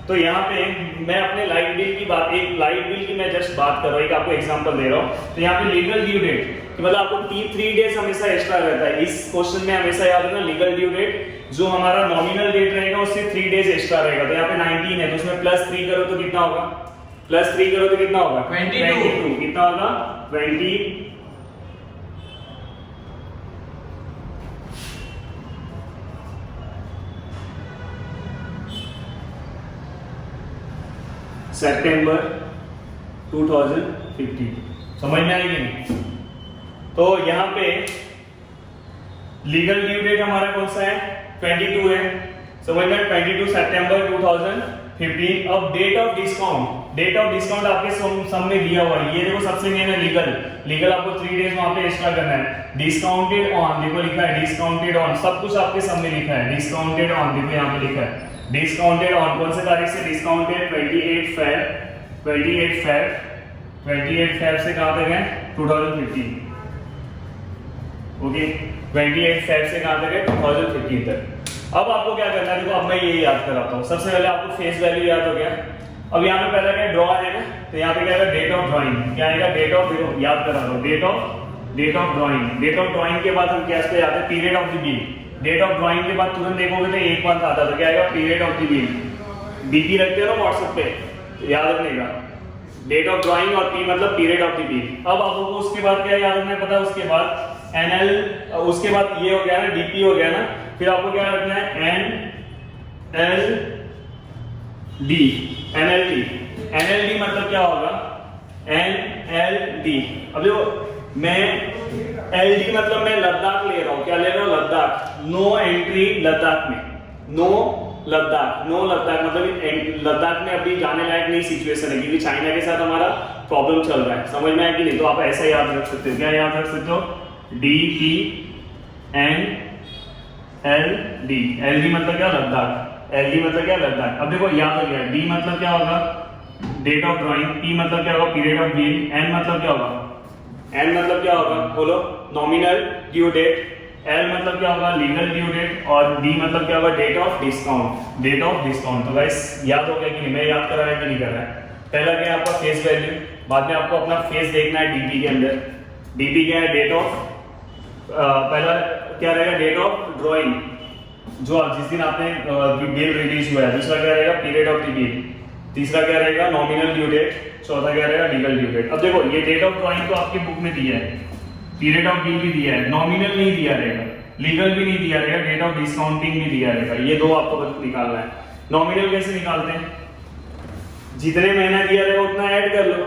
तो यहाँ पे मैं अपने लाइट बिल की बात, एक लाइट बिल की मैं जस्ट बात कर रहा हूँ, एक आपको एग्जांपल दे रहा हूँ। तो यहाँ पे लीगल ड्यू डेट मतलब आपको 3 डेज हमेशा एक्स्ट्रा रहता है। इस क्वेश्चन में हमेशा याद रखना, लीगल ड्यू डेट जो हमारा नॉमिनल डेट रहेगा उससे 3 डेज एक्स्ट्रा रहेगा। तो यहाँ पे 19 है तो उसमें +3 करो तो कितना होगा, +3 करो तो कितना होगा, 22। कितना होगा, 20। सितंबर 2015। समझ में आएगी नहीं? तो यहाँ पे लीगल ड्यू डेट हमारा कौन सा है, 22 है। समझ में? 22 सितंबर 2015। अब डेट ऑफ डिस्काउंट आपके सम में दिया हुआ है। ये देखो सबसे मेन है लीगल आपको 3 डेज वहां पे एक्स्ट्रा करना है। डिस्काउंटेड ऑन, देखो लिखा है डिस्काउंटेड ऑन, सब कुछ आपके सम में लिखा है डिस्काउंटेड ऑन। देखो यहाँ पे लिखा है डिस्काउंटेड ऑन, कौन से तारीख से डिस्काउंटेड? 28 फेब से कहां तक है? 2015। ओके, 28 फेब से कहां तक है? 2015 तक। अब आपको क्या करना है, देखो अब मैं ये याद कराता हूँ। सबसे पहले आपको फेस वैल्यू याद हो गया। अब यहाँ पे पहला क्या ड्रॉ है ना, तो यहाँ पे क्या आएगा? Date of drawing. क्या आएगा? डेट ऑफ, देखो याद करा दो, date of drawing. Date of drawing के बाद हम क्या इसको याद है? Period of the bill. Date of drawing के बाद तुरंत देखोगे तो 1 मंथ आता है, तो क्या आएगा? Period of the bill. DP रखते हो ना व्हाट्सएप पे, तो याद रखनेगा डेट ऑफ ड्राइंग और पी मतलब पीरियड ऑफ द बिल। अब आपको उसके बाद क्या याद रखना है पता है? उसके बाद एनएल, उसके बाद ये हो गया ना, डीपी हो गया ना, फिर आपको क्या रखना है? एनएलडी मतलब क्या होगा? एनएलडी। अब देखो मैं एलडी मतलब मैं लद्दाख ले रहा हूं। क्या ले रहा हूं? लद्दाख। नो एंट्री लद्दाख में, नो लद्दाख मतलब लद्दाख में अभी जाने लायक नहीं सिचुएशन है, क्योंकि चाइना के साथ हमारा प्रॉब्लम चल रहा है। समझ में आया कि नहीं? तो आप ऐसा याद रख सकते हो। क्या याद रख सकते हो? DENLD। एलडी मतलब क्या? लद्दाख। एलडी मतलब क्या? लद्दाख। अब देखो याद हो गया। डी मतलब क्या होगा? Date of drawing. पी मतलब क्या होगा? Period of bill. एन मतलब क्या होगा? एन मतलब क्या होगा? बोलो। Nominal due date. एल मतलब क्या होगा? Legal due date. और डी मतलब क्या होगा? Date of discount. Date of discount. तो गाइस याद हो गया कि नहीं? मैं याद करा रहा है कि नहीं कर रहा है? पहला क्या है आपका? Face value. बाद में आपको अपना फेस देखना है डीपी के अंदर। डीपी क्या है? डेट ऑफ, पहला क्या रहेगा? डेट ऑफ ड्राइंग, जो जिस दिन आपने बिल रिलीज हुआ है। दूसरा क्या रहेगा? Period of the bill. तीसरा क्या रहेगा? Nominal due date. चौथा क्या रहेगा? Legal due date. अब देखो ये डेट ऑफ ड्राइंग तो आपकी बुक में दिया है, पीरियड ऑफ बिल भी दिया है, नॉमिनल नहीं दिया रहेगा, लीगल भी नहीं दिया रहेगा, डेट ऑफ डिस्काउंटिंग भी दिया रहेगा। ये दो आपको निकालना है। नॉमिनल कैसे निकालते हैं? जितने महीना दिया रहेगा उतना ऐड कर लो।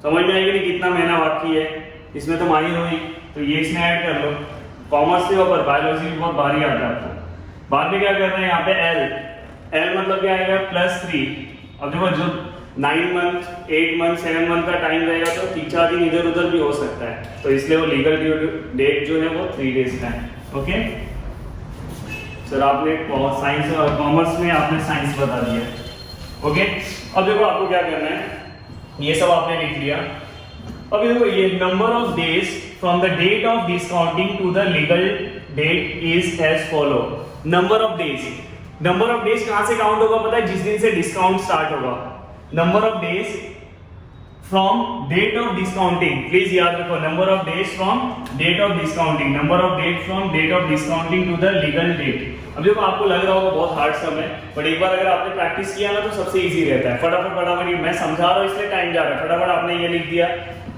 समझ में आएगी नहीं? कितना महीना बाकी है, इसमें तो माहिर हुई, तो ये इसमें ऐड कर लो। कॉमर्स के ऊपर बायोलॉजी में बहुत भारी आता है आपको। बाद में क्या करना है? यहाँ पे एल मतलब क्या आएगा? +3। अब देखो जो 9 मंथ, 8 मंथ, 7 मंथ का टाइम रहेगा तो 3-4 दिन इधर उधर भी हो सकता है, तो इसलिए वो लीगल ड्यू डेट जो है वो 3 डेज का है। ओके सर, आपने साइंस और कॉमर्स में आपने साइंस बता दिया। ओके, अब देखो आपको क्या करना है, ये सब आपने लिख लिया। अब देखो ये number of days from the date of discounting to the legal date is as follow. Number of days कहां से काउंट होगा पता है? जिस दिन से डिस्काउंट स्टार्ट होगा। Number of days from date of discounting, please याद रखो, number of days from date of discounting, number of date from date of discounting to the legal date. अब देखो आपको लग रहा होगा बहुत हार्ड सम है, बट एक बार अगर आपने प्रैक्टिस किया ना तो सबसे इजी रहता है। फटाफट मैं समझा रहा हूँ इसलिए टाइम जा रहा है। फटाफट आपने ये लिख दिया,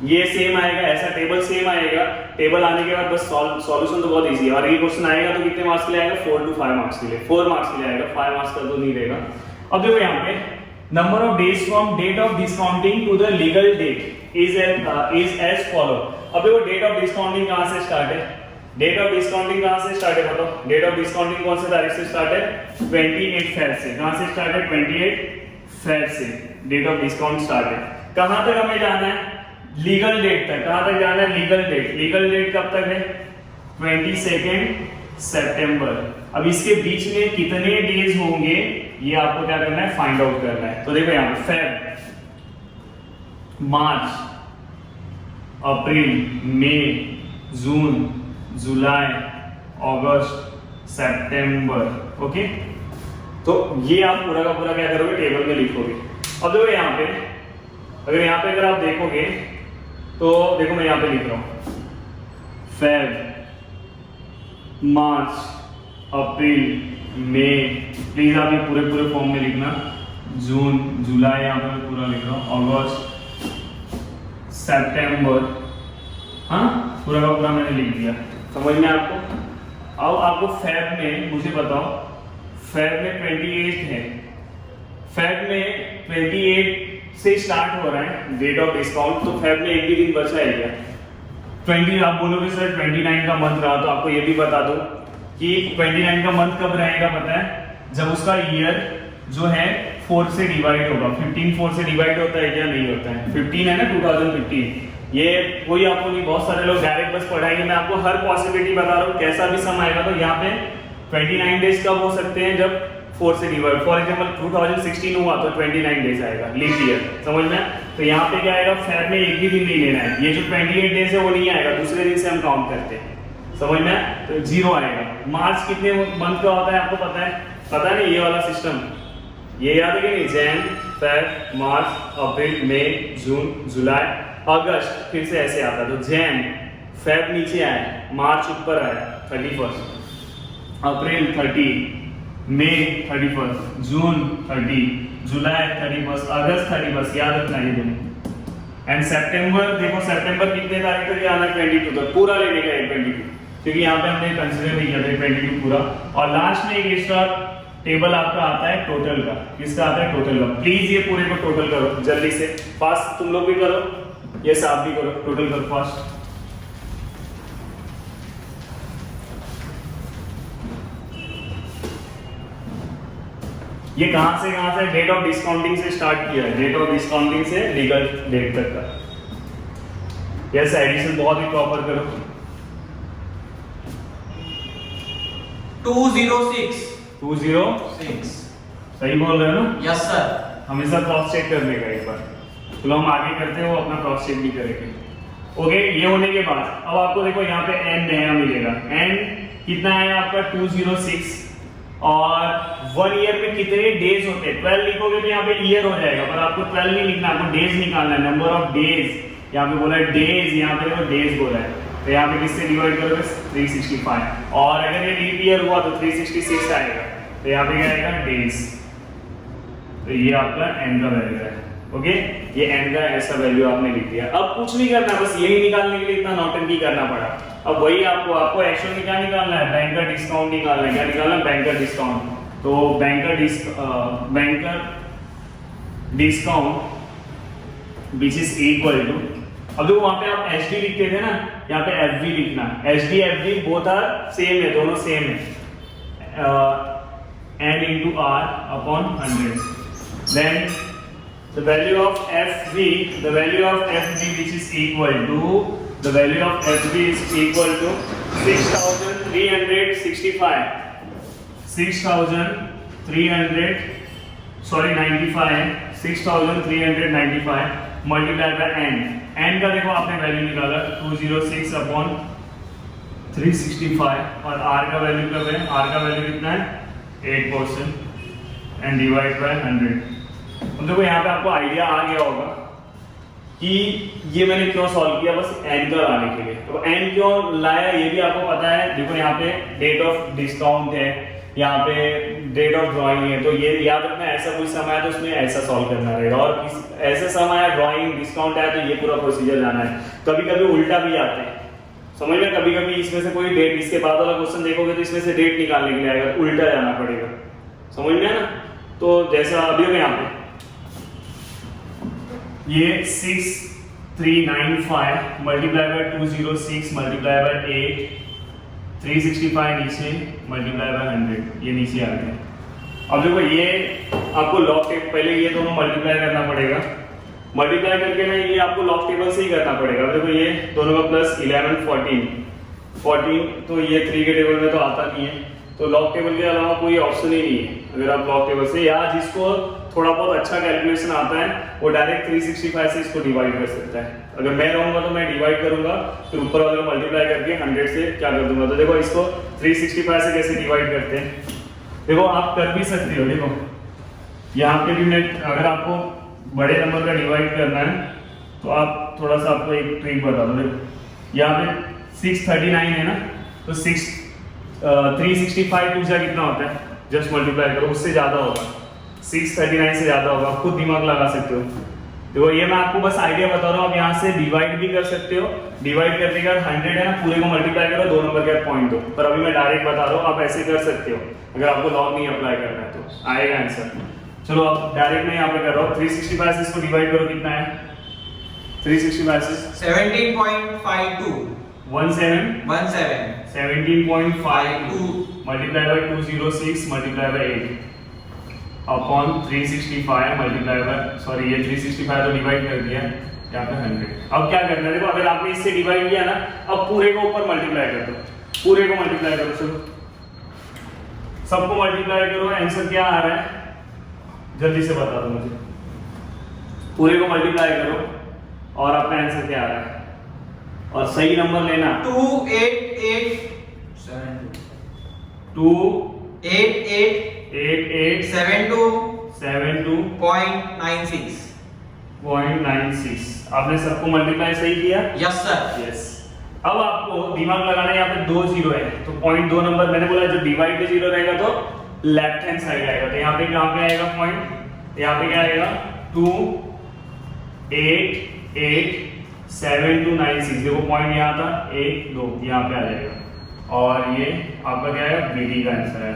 ये सेम आएगा, ऐसा टेबल सेम आएगा। टेबल आने के बाद बस सॉल्यूशन तो बहुत इजी है। और ये क्वेश्चन आएगा तो कितने मार्क्स के लिए आएगा? 4 to 5 मार्क्स के लिए, 4 मार्क्स के लिए आएगा, 5 मार्क्स का तो नहीं रहेगा। अब देखो यहाँ पे number of days from date of discounting to the legal date is as follow. अब देखो डेट ऑफ डिस्काउंटिंग कहां से स्टार्ट है? डेट ऑफ डिस्काउंटिंग कहां से स्टार्ट है बताओ? डेट ऑफ डिस्काउंटिंग कौन से तारीख से स्टार्ट है? 28 फेब से। कहां से स्टार्ट है? 28 फेब से डेट ऑफ डिस्काउंट स्टार्ट है। कहां तक हमें जाना है? लीगल डेट तक। कहां तक जाना है? Legal date. लीगल डेट कब तक है? 22 सितंबर। अब इसके बीच में कितने डेज होंगे ये आपको क्या करना है? फाइंड आउट करना है। तो देखो यहां पे फेब, मार्च, अप्रैल, मई, जून, जुलाई, अगस्त, सितंबर। ओके, तो ये आप पूरा का पूरा क्या करोगे? टेबल में लिखोगे। अब देखो यहाँ पे अगर आप देखोगे तो देखो मैं यहाँ पे लिख रहा हूं Feb, March, April, May, please आप ये पूरे फॉर्म में लिखना। जून, जुलाई यहाँ पे पूरा लिख रहा हूँ, अगस्त, सितंबर, हाँ पूरा का पूरा मैंने लिख दिया। समझ में आपको? अब आपको फेब में मुझे बताओ, फेब में 28 है, फेब में 28 से स्टार्ट हो रहा है डेट ऑफ डिस्काउंट, तो फेब में एक भी दिन बचा है क्या? 20 आप बोलोगे सर 29 का मंथ रहा, तो आपको ये भी बता दो कि 29 का मंथ कब रहेगा पता है? जब उसका ईयर जो है 4 से डिवाइड होगा। 15 4 से डिवाइड होता है क्या? नहीं होता है। 15 है ना 2015, ये कोई आपको नहीं, बहुत सारे लोग डायरेक्ट बस पढ़ाएंगे। मैं आपको हर पॉसिबिलिटी बता रहा हूँ, कैसा भी सम आएगा। तो यहाँ पे 29 डेज कब हो सकते हैं? जब 4 से डिवाइड, फॉर एग्जांपल 2016 हुआ तो 29 डेज आएगा, लीप ईयर, समझ में? तो यहाँ पे क्या आएगा? फेब में एक भी दिन नहीं लेना है, ये जो 28 डेज है वो नहीं आएगा, दूसरे दिन से हम काउंट करते हैं, समझ में? तो 0 आएगा। मार्च कितने मंथ का होता है आपको पता है? पता नहीं ये वाला सिस्टम, ये याद है कि नहीं? जैन, फेब, मार्च, अप्रैल, मई, जून, जुलाई, अगस्त, फिर से ऐसे आता है। तो जैन, फेब नीचे आया, मार्च ऊपर आया 31, अप्रैल 30, मई 31, जून 30, जुलाई 31, अगस्त 31, याद रखना ये दोनों। एंड सितंबर, देखो सितंबर कितने तारीख तक आना? 22 तक, पूरा लेने का है 22, क्योंकि यहाँ पे हमने कंसीडर नहीं किया था 22 पूरा। और लास्ट में एक एक्स्ट्रा टेबल आपका आता है टोटल का। किसका आता है? टोटल का। प्लीज ये पूरे को टोटल करो जल्दी से, फास्ट तुम लोग भी करो, ये आप भी करो, टोटल करो फास्ट। ये कहां से डेट ऑफ डिस्काउंटिंग से स्टार्ट किया है, डेट ऑफ डिस्काउंटिंग से लीगल डेट तक का। यस, एडिशन बहुत ही प्रॉपर करो। 206 206 सही बोल रहे हो ना? Yes sir. हमेशा क्रॉस चेक करने का एक बार। चलो हम आगे करते हैं, वो अपना क्रॉस चेक भी करेंगे। ओके, ये होने के बाद अब आपको देखो यहाँ पे n नया मिलेगा। n कितना है आपका? 206। और 1 ईयर में कितने डेज होते हैं? 12 लिखोगे तो यहाँ पे ईयर हो जाएगा, पर आपको 12 नहीं लिखना, आपको डेज निकालना है। नंबर ऑफ डेज यहाँ पे बोला है, डेज यहाँ पे देखो डेज बोला है, तो यहाँ पे किससे डिवाइड करोगे? 365। और अगर ये लीप ईयर हुआ तो 366 आएगा, तो यहाँ पे क्या आएगा? डेज। तो ये आपका n का वैल्यू है। ओके, ये n का ऐसा वैल्यू आपने लिख दिया। अब कुछ नहीं करना, बस यही निकालने के लिए इतना नौटंकी करना पड़ा। अब वही आपको एक्चुअल क्या निकालना है? बैंकर डिस्काउंट निकालना है। क्या निकालना है? Banker discount. तो banker discount which is equal to, अब देखो वहां पे आप एचडी लिखते थे ना, यहाँ पे एफवी लिखना। HD FV both are same है, दोनों सेम है। n into r upon 100. Then the value of fv, the value of fv which is equal to, the value of fv is equal to 6365 6395 multiplied by n। n का देखो आपने वैल्यू निकाला 206 अपॉन 365, और r का वैल्यू कब है? r का वैल्यू कितना है? 8% एंड डिवाइड बाय 100। अब देखो यहाँ पे आपको आइडिया आ गया होगा कि ये मैंने क्यों सॉल्व किया, बस n का लाने के लिए। तो n क्यों लाया ये भी आपको पता है। देखो यहाँ पे डेट ऑफ डिस्काउंट है, यहाँ पे डेट ऑफ ड्राइंग है, तो ये याद रखना, ऐसा कोई समय है तो उसमें ऐसा सॉल्व करना रहेगा, और ऐसा समय आया ड्राइंग डिस्काउंट है तो ये पूरा प्रोसीजर जाना है। कभी कभी उल्टा भी आते हैं, समझ में? कभी कभी इसमें से कोई डेट, इसके बाद वाला क्वेश्चन देखोगे तो इसमें से डेट निकालने के लिए आएगा, उल्टा जाना पड़ेगा, समझ में है ना? तो जैसा अभी हम यहाँ पे ये 6395 मल्टीप्लाई बाय 206 मल्टीप्लाई बाय 8, 365 नीचे मल्टीप्लाई बाय 100, ये नीचे आ गया। अब देखो ये आपको लॉग टेबल, पहले ये दोनों मल्टीप्लाई करना पड़ेगा, मल्टीप्लाई करके ना ये आपको लॉग टेबल से ही करना पड़ेगा। अब देखो ये दोनों का प्लस 11 14, तो ये 3 के टेबल में तो आता नहीं है, तो लॉग टेबल के अलावा कोई ऑप्शन ही नहीं है। अगर आप लॉग टेबल से, या जिसको थोड़ा बहुत अच्छा कैलकुलेशन आता है वो डायरेक्ट 365 से इसको डिवाइड कर सकता है। अगर मैं रहूंगा तो मैं डिवाइड करूंगा, फिर ऊपर वाले को मल्टीप्लाई करके 100 से क्या कर दूंगा। तो देखो इसको 365 से कैसे डिवाइड करते हैं, देखो आप कर भी सकते हो। देखो यहाँ पे भी मैं, अगर आपको बड़े नंबर का डिवाइड करना है तो आप थोड़ा सा, आपको एक ट्रिक बता दो। यहाँ पे 639 है ना, तो 365 टू कितना होता है, जस्ट मल्टीप्लाई करो, उससे ज्यादा होगा, 639 से ज्यादा होगा, आप खुद दिमाग लगा सकते हो। देखो ये मैं आपको बस आइडिया बता रहा हूँ, आप यहाँ से डिवाइड भी कर सकते हो, डिवाइड करने का 100 है ना, पूरे को मल्टीप्लाई करो, 2 नंबर के पॉइंट दो, पर अभी मैं डायरेक्ट बता रहा हूँ, आप ऐसे कर सकते हो अगर आपको लॉग नहीं अप्लाई करना है तो आएगा आंसर। चलो अब डायरेक्ट मैं यहाँ पे कर रहा हूँ, 365 से इसको डिवाइड करो, कितना है 365 से 17.52 17.52 multiplied by 206 multiplied by 8 upon 365 multiplied by, sorry ये 365 तो डिवाइड कर दिया यहाँ पे 100। अब क्या करना है, देखो अगर आपने इससे डिवाइड किया ना, अब पूरे को ऊपर मल्टीप्लाई कर दो, पूरे को मल्टीप्लाई करो, सबको मल्टीप्लाई करो, आंसर क्या आ रहा है जल्दी से बता दो मुझे। पूरे को मल्टीप्लाई करो और अपना आंसर क्या आ रहा है, और सही नंबर लेना। 28872.96 आपने सबको मल्टीप्लाई सही किया? Yes sir. यस। अब आपको दिमाग लगाना है, यहाँ पे 2 जीरो है तो पॉइंट 2 नंबर, मैंने बोला जब डिवाइड पे जीरो रहेगा तो लेफ्ट हैंड साइड आएगा, तो यहाँ पे कहाँ पे आएगा पॉइंट, यहाँ पे क्या आएगा 2887296, देखो पॉइंट यहाँ था 1 2, यहाँ पे आ जाएगा, और ये आपका क्या है बीडी का आंसर है।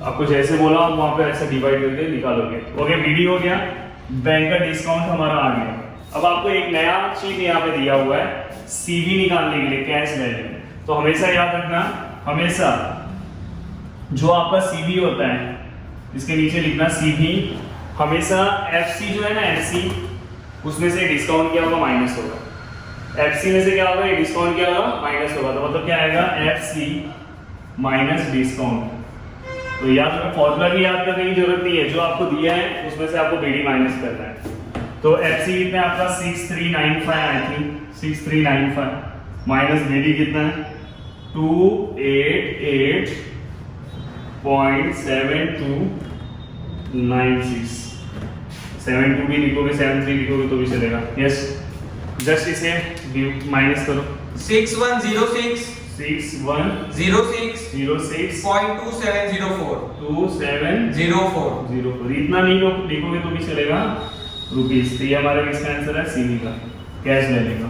आपको जैसे बोला आप वहां पे ऐसे डिवाइड करके निकालोगे। ओके, बीडी हो गया, बैंक का डिस्काउंट हमारा आ गया। अब आपको एक नया चीज यहाँ पे दिया हुआ है सीवी निकालने के लिए, कैश वैल्यू। तो हमेशा याद रखना, हमेशा जो आपका सीवी होता है इसके नीचे लिखना सीवी, हमेशा एफसी जो है ना एफसी, उसमें से डिस्काउंट क्या होगा माइनस होगा, एफसी में से क्या होगा ये डिस्काउंट क्या होगा माइनस होगा, तो मतलब क्या आएगा एफसी माइनस डिस्काउंट। तो याद रखो, फॉर्मूला भी याद करने की जरूरत नहीं है, जो आपको दिया है उसमें से आपको बीडी माइनस करना है। तो एफसी कितना है आपका 6395 आई थिंक 6395 माइनस बीडी कितना है 288.7296, 72 भी लिखोगे 73 लिखोगे तो भी चलेगा। यस, जस्ट इसे माइनस करो। 6106 6106.2704 इतना नहीं लिखोगे तो भी चलेगा रुपीस। तो ये हमारा किसका आंसर है सीवी का, कैश लेने का।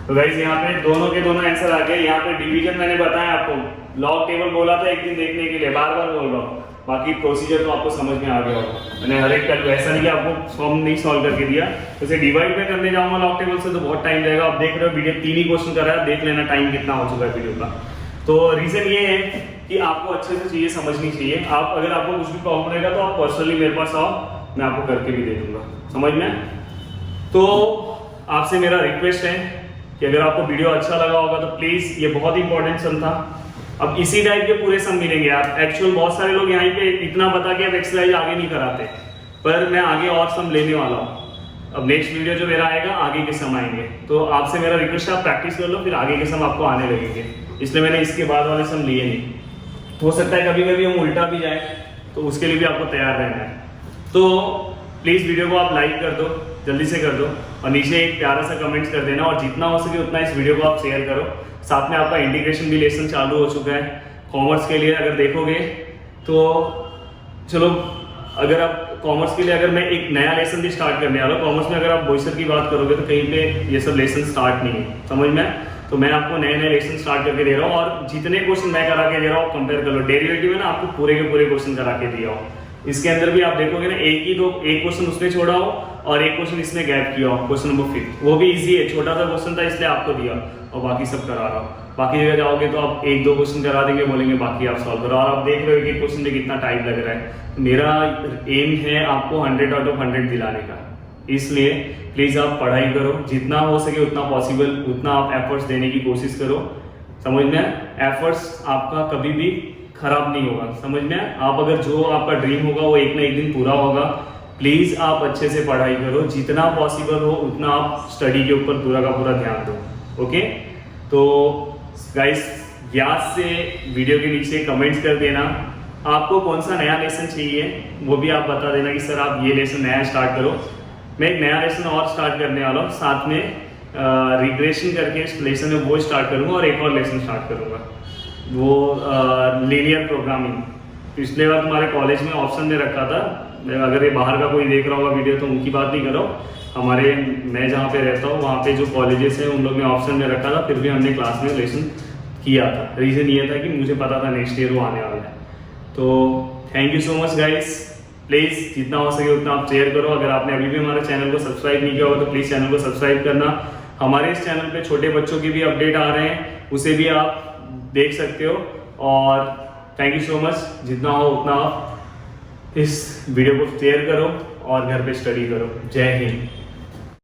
तो गाइस यहाँ पे दोनों के दोनों आंसर आ गए। यहाँ पे डिवीजन मैंने बताया आपको, लॉग टेबल बोला था एक दिन देखने के लिए, बार बार बोल रहा हूँ, बाकी प्रोसीजर तो आपको समझ में आ गया होगा। मैंने हर एक कल ऐसा नहीं कि आपको फॉर्म नहीं सॉल्व करके दिया, जैसे डिवाइड में करने जाऊंगा लॉग टेबल से तो बहुत टाइम जाएगा। आप देख रहे हो वीडियो 3 ही क्वेश्चन कर रहा है, देख लेना टाइम कितना हो चुका है वीडियो का। तो रीजन ये है कि आपको अच्छे से चीजें समझनी चाहिए। आप अगर आपको कुछ भी प्रॉब्लम रहेगा तो आप पर्सनली मेरे पास आओ, मैं आपको करके भी दे दूंगा, समझ में। तो आपसे मेरा रिक्वेस्ट है कि अगर आपको वीडियो अच्छा लगा होगा तो प्लीज, ये बहुत इंपॉर्टेंट सम था। अब इसी टाइप के पूरे सम मिलेंगे आप, एक्चुअल बहुत सारे लोग यहाँ पे इतना बता के अब एक्सरसाइज आगे नहीं कराते, पर मैं आगे और सम लेने वाला हूँ। अब नेक्स्ट वीडियो जो मेरा आएगा आगे के सम आएंगे, तो आपसे मेरा रिक्वेस्ट है आप प्रैक्टिस कर लो, फिर आगे के सम आपको आने लगेंगे। इसलिए मैंने इसके बाद वाले सम लिए नहीं। हो सकता है कभी कभी हम उल्टा भी जाए, तो उसके लिए भी आपको तैयार रहना है। तो प्लीज वीडियो को आप लाइक कर दो, जल्दी से कर दो, और नीचे एक प्यारा सा कमेंट्स कर देना, और जितना हो सके उतना इस वीडियो को आप शेयर करो। साथ में आपका इंटीग्रेशन भी लेसन चालू हो चुका है कॉमर्स के लिए, अगर देखोगे तो चलो, अगर आप कॉमर्स के लिए, अगर मैं एक नया लेसन भी स्टार्ट करने वाला हूँ कॉमर्स में, अगर आप बोइसर की बात करोगे तो कहीं पे ये सब लेसन स्टार्ट नहीं है, समझ में। तो मैं आपको नए नए लेसन स्टार्ट करके दे रहा हूँ, और जितने क्वेश्चन मैं करा के दे रहा हूँ कंपेयर कर लो। डेरिवेटिव है ना, आपको पूरे के पूरे क्वेश्चन करा के दिया हो। इसके अंदर भी आप देखोगे ना, एक क्वेश्चन उसने छोड़ा हो और एक क्वेश्चन इसमें गैप किया हो, क्वेश्चन नंबर 5, वो भी इजी है, छोटा सा क्वेश्चन था इसलिए आपको दिया, और बाकी सब करा रहा हूँ। बाकी जगह जाओगे तो आप 1-2 क्वेश्चन करा देंगे, बोलेंगे बाकी आप सॉल्व करो, और आप देख रहे हो कि क्वेश्चन में कितना टाइम लग रहा है। मेरा एम है आपको 100 आउट ऑफ 100 दिलाने का, इसलिए प्लीज आप पढ़ाई करो, जितना हो सके उतना पॉसिबल उतना आप एफर्ट्स देने की कोशिश करो, समझ में। एफर्ट्स आपका कभी भी खराब नहीं होगा, समझ में। आप अगर जो आपका ड्रीम होगा वो एक ना एक दिन पूरा होगा। प्लीज आप अच्छे से पढ़ाई करो, जितना पॉसिबल हो उतना आप स्टडी के ऊपर पूरा का पूरा ध्यान दो। ओके, तो गाइस याद से वीडियो के नीचे कमेंट्स कर देना आपको कौन सा नया लेसन चाहिए, वो भी आप बता देना कि सर आप ये लेसन नया स्टार्ट करो। मैं एक नया लेसन और स्टार्ट करने वाला हूँ, साथ में रिग्रेशन करके इस लेसन में वो स्टार्ट करूँगा, और एक और लेसन स्टार्ट करूँगा, वो लीनियर प्रोग्रामिंग। पिछले बार तुम्हारे कॉलेज में ऑप्शन में रखा था, अगर ये बाहर का कोई देख रहा होगा वीडियो तो उनकी बात नहीं करो, हमारे मैं जहाँ पे रहता हूँ वहाँ पे जो कॉलेजेस हैं उन लोग ने ऑप्शन में रखा था, फिर भी हमने क्लास में लेसन किया था। रीज़न ये था कि मुझे पता था नेक्स्ट ईयर वो आने वाला है। तो thank you so much guys, please जितना हो सके उतना आप शेयर करो। अगर आपने अभी भी हमारे चैनल को सब्सक्राइब नहीं किया होगा तो प्लीज़ चैनल को सब्सक्राइब करना। हमारे इस चैनल पे छोटे बच्चों की भी अपडेट आ रहे हैं, उसे भी आप देख सकते हो। और थैंक यू सो मच, जितना हो उतना आप इस वीडियो को शेयर करो और घर पे स्टडी करो। जय हिंद।